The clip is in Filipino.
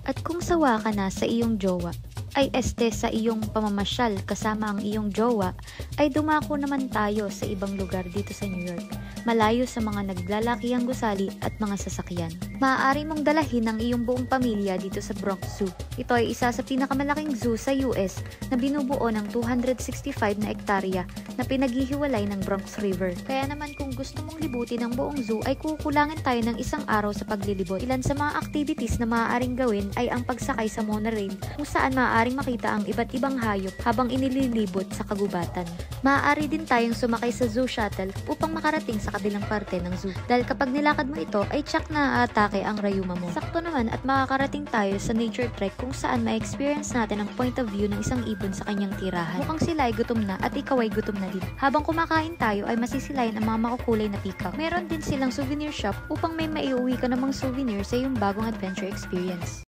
At kung sawa ka na sa iyong jowa, ay sa iyong pamamasyal kasama ang iyong jowa, ay dumako naman tayo sa ibang lugar dito sa New York, malayo sa mga naglalakihang gusali at mga sasakyan. Maaari mong dalahin ang iyong buong pamilya dito sa Bronx Zoo. Ito ay isa sa pinakamalaking zoo sa US na binubuo ng 265 na ektarya na pinaghihiwalay ng Bronx River. Kaya naman kung gusto mong libutin ang buong zoo ay kukulangin tayo ng isang araw sa paglilibot. Ilan sa mga activities na maaaring gawin ay ang pagsakay sa monorail kung saan maaaring makita ang iba't ibang hayop habang inililibot sa kagubatan. Maaari din tayong sumakay sa zoo shuttle upang makarating sa kabilang parte ng zoo. Dahil kapag nilakad mo ito ay tsak na aatake ang rayuma mo. Sakto naman at makakarating tayo sa nature trek kung saan ma-experience natin ang point of view ng isang ibon sa kanyang tirahan. Mukhang sila ay gutom na at ikaw ay gutom na din. Habang kumakain tayo ay masisilayan ang mga makukulay na peacock. Meron din silang souvenir shop upang may maiuwi ka namang souvenir sa iyong bagong adventure experience.